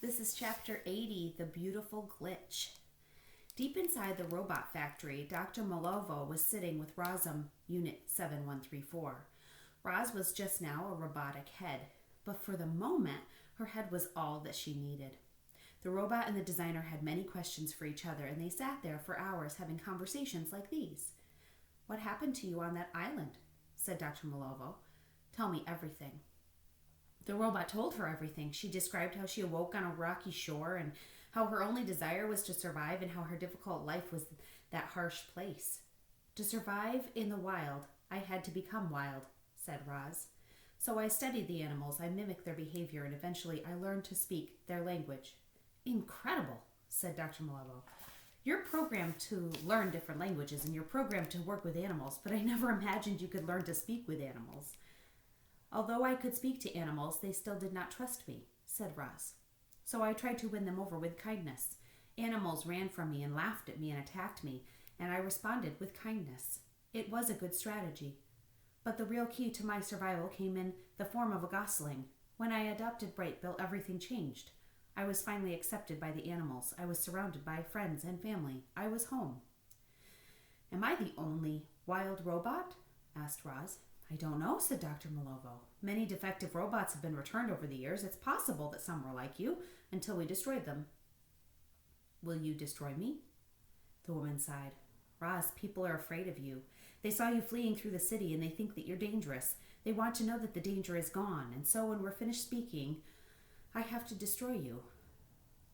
This is Chapter 80, The Beautiful Glitch. Deep inside the robot factory, Dr. Malovo was sitting with Razum, Unit 7134. Roz was just now a robotic head, but for the moment, her head was all that she needed. The robot and the designer had many questions for each other, and they sat there for hours having conversations like these. "What happened to you on that island?" said Dr. Malovo. "Tell me everything." The robot told her everything. She described how she awoke on a rocky shore and how her only desire was to survive and how her difficult life was that harsh place. "To survive in the wild, I had to become wild," said Roz. "So I studied the animals, I mimicked their behavior, and eventually I learned to speak their language." "Incredible," said Dr. Malovo. "You're programmed to learn different languages and you're programmed to work with animals, but I never imagined you could learn to speak with animals." "Although I could speak to animals, they still did not trust me," said Roz. "So I tried to win them over with kindness. Animals ran from me and laughed at me and attacked me, and I responded with kindness. It was a good strategy. But the real key to my survival came in the form of a gosling. When I adopted Bright Bill, everything changed. I was finally accepted by the animals. I was surrounded by friends and family. I was home." "Am I the only wild robot?" asked Roz. "I don't know," said Dr. Malovo. "Many defective robots have been returned over the years. It's possible that some were like you until we destroyed them." "Will you destroy me?" The woman sighed. "Roz, people are afraid of you. They saw you fleeing through the city and they think that you're dangerous. They want to know that the danger is gone, and so when we're finished speaking, I have to destroy you."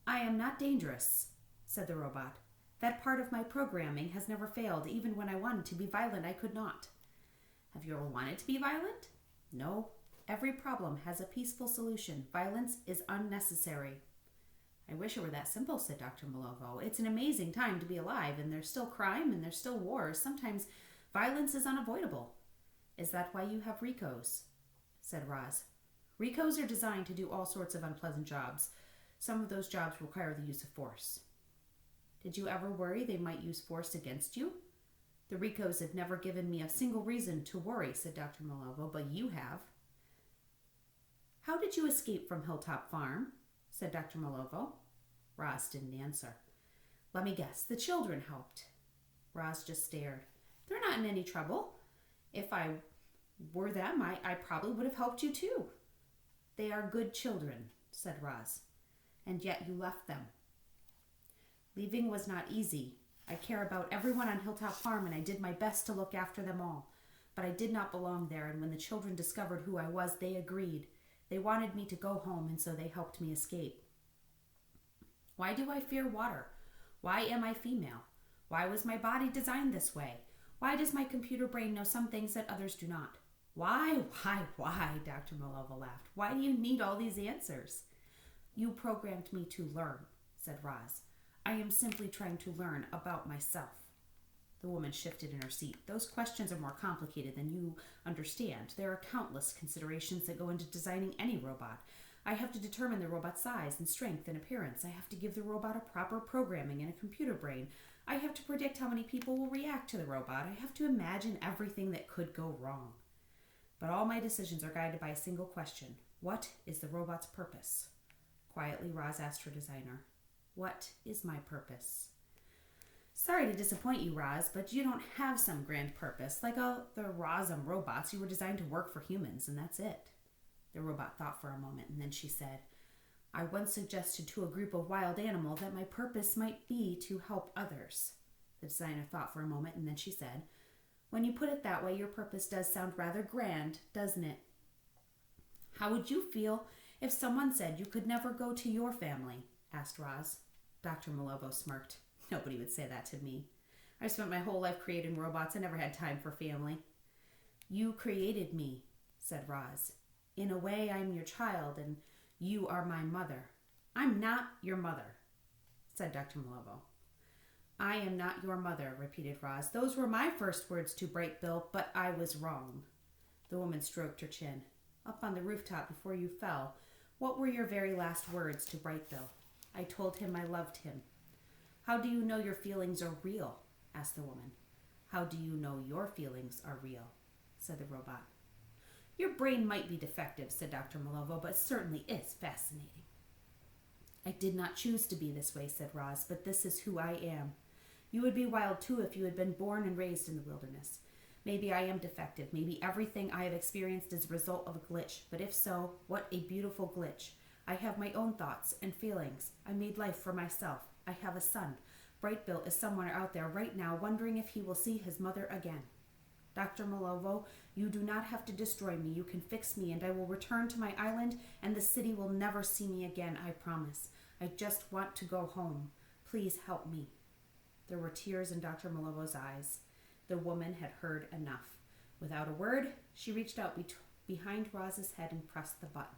"I am not dangerous," said the robot. "That part of my programming has never failed. Even when I wanted to be violent, I could not." "Have you ever wanted to be violent?" "No. Every problem has a peaceful solution. Violence is unnecessary." "I wish it were that simple," said Dr. Malovo. "It's an amazing time to be alive, and there's still crime and there's still wars. Sometimes violence is unavoidable." "Is that why you have Ricos?" said Roz. "Ricos are designed to do all sorts of unpleasant jobs. Some of those jobs require the use of force." "Did you ever worry they might use force against you?" "The Ricos have never given me a single reason to worry," said Dr. Malovo, "but you have." "How did you escape from Hilltop Farm?" said Dr. Malovo. Roz didn't answer. "Let me guess, the children helped." Roz just stared. "They're not in any trouble. If I were them, I probably would have helped you too." "They are good children," said Roz. "And yet you left them." "Leaving was not easy. I care about everyone on Hilltop Farm and I did my best to look after them all. But I did not belong there, and when the children discovered who I was, they agreed. They wanted me to go home, and so they helped me escape." "Why do I fear water? Why am I female? Why was my body designed this way? Why does my computer brain know some things that others do not? Why, Dr. Malovo laughed. "Why do you need all these answers?" "You programmed me to learn," said Roz. "I am simply trying to learn about myself." The woman shifted in her seat. "Those questions are more complicated than you understand. There are countless considerations that go into designing any robot. I have to determine the robot's size and strength and appearance. I have to give the robot a proper programming and a computer brain. I have to predict how many people will react to the robot. I have to imagine everything that could go wrong. But all my decisions are guided by a single question. What is the robot's purpose?" Quietly, Roz asked her designer, "What is my purpose?" "Sorry to disappoint you, Roz, but you don't have some grand purpose. Like all the Razum robots, you were designed to work for humans, and that's it." The robot thought for a moment, and then she said, "I once suggested to a group of wild animals that my purpose might be to help others." The designer thought for a moment, and then she said, "When you put it that way, your purpose does sound rather grand, doesn't it?" "How would you feel if someone said you could never go to your family?" asked Roz. Dr. Malovo smirked. "Nobody would say that to me. I spent my whole life creating robots. I never had time for family." "You created me," said Roz. "In a way, I'm your child, and you are my mother." "I'm not your mother," said Dr. Malovo. "I am not your mother," repeated Roz. "Those were my first words to Bright Bill, but I was wrong." The woman stroked her chin. "Up on the rooftop before you fell, what were your very last words to Bright Bill?" "I told him I loved him." "How do you know your feelings are real?" asked the woman. "How do you know your feelings are real?" said the robot. "Your brain might be defective," said Dr. Malovo, "but certainly is fascinating." I did not choose to be this way, said Roz, but this is who I am. You would be wild too if you had been born and raised in the wilderness. Maybe I am defective. Maybe everything I have experienced is a result of a glitch. But if so, what a beautiful glitch. I have my own thoughts and feelings. I made life for myself. I have a son. Brightbill is somewhere out there right now wondering if he will see his mother again. Dr. Malovo, you do not have to destroy me. You can fix me, and I will return to my island, and the city will never see me again, I promise. I just want to go home. Please help me. There were tears in Dr. Malovo's eyes. The woman had heard enough. Without a word, she reached out behind Roz's head and pressed the button.